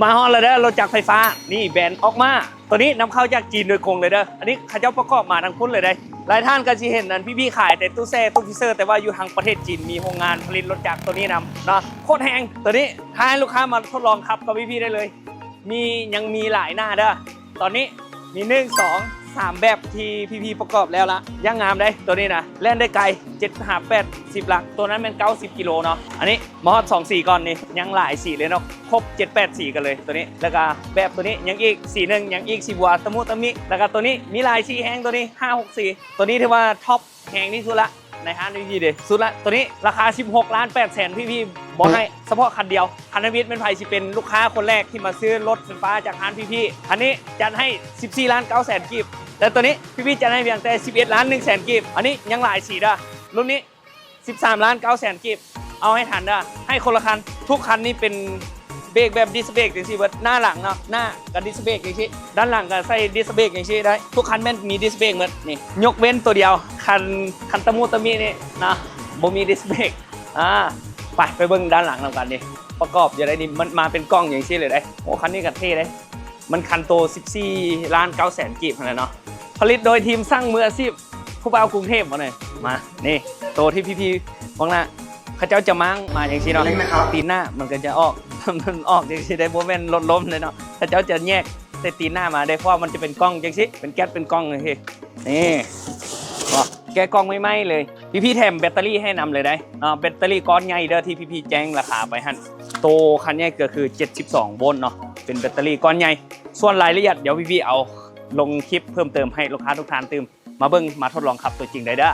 มาฮอลเลยเด้อรถจักรไฟฟ้านี่แบรนด์ออกมาตัวนี้นำเข้าจากจีนโดยตรงเลยเด้ออันนี้ข้าเจ้าประกอบมาทั้งพุ่นเลยได้หลายท่านก็จะเห็นนั่นพี่ๆขายแต่ตู้แช่ตู้ฟิเซอร์แต่ว่าอยู่ทางประเทศจีนมีโรงงานผลิตรถจักรตัวนี้นำเนาะโคตรแพงตัวนี้ให้ลูกค้ามาทดลองขับกับพี่ๆได้เลยยังมีหลายหน้าเด้อตอนนี้มี1 2 3แบบที่พี่ๆประกอบแล้วละยังงามได้ตัวนี้นะเล่นได้ไกล7 5 8 10หลักตัวนั้นเป็น90กิโลเนาะอันนี้มอด2 สีก่อนนี่ยังหลายสีเลยเนาะครบ7 8สีกันเลยตัวนี้แล้วก็แบบตัวนี้ยังอีกสีหนึ่งยังอีกสีบัวตะมุตะมิแล้วก็ตัวนี้มีลายสีแห้งตัวนี้5 6สีตัวนี้ถือว่าท็อปแห้งที่สุดละในห้างพี่ๆเดสุดละตัวนี้ราคา16,800,000พี่ๆบอกให้เฉพาะคันเดียวคันนวิทย์เป็นไผ่สิเป็นลูกค้าคนแรกที่มาซื้อรถไฟฟ้าจากห้างพี่ๆอันนี้จัดให้14,900,000กีบแต่ตัวนี้พี่ๆจะให้เพียงแต่11,100,000กีบอันนี้ยังหลายสีด้ะรุ่นนี้13,900,000กีบเอาให้ทันด้ะให้คนละคันทุกคันนี้เป็นเบรกแบบดิสเบรกอย่างที่ว่าหน้าหลังเนาะหน้ากับดิสเบรกอย่างที่ด้านหลังก็ใส่ดิสเบรกอย่างที่ได้ทุกคันแม่นมีดิสเบรกหมดนี่ยกเว้นตัวเดียวคันตะมูตะมีนี่นะบ่มีดิสเบรกไปเบิ่งด้านหลังนำกันดิประกอบอย่างไรนี่มันมาเป็นกล้องอย่างที่เลยได้โอ้คันนี้ก็เท่เลยมันคันโต14,900,000กีบเนาะผลิตโดยทีมสร้างมืออาชีพผู้บ่าวกรุงเทพมาเลยมานี่โตที่พี่ๆมองหน้าเขาเจ้าจะมั่งมาอย่างที่เนาะตีนหน้ามันก็จะออกมันออกอย่างที่ได้โมเมนต์ลดล้มเลยเนาะเขาเจ้าจะแยกใส่ตีนหน้ามาได้เพราะมันจะเป็นกล้องอย่างที่เป็นแก๊สเป็นกล้องเลยนี่แกกล้องไม่ไหม้เลยพี่แถมแบตเตอรี่ให้นำเลยได้แบตเตอรี่ก้อนใหญ่เด้อที่พี่แจ้งราคาไปหันโตคันนี้ก็คือ72โวลต์เนาะเป็นแบตเตอรี่ก้อนใหญ่ส่วนรายละเอียดเดี๋ยวพี่เอาลงคลิปเพิ่มเติมให้ลูกค้าทุกท่านตื่มมาเบิ่งมาทดลองขับตัวจริงได้เด้อ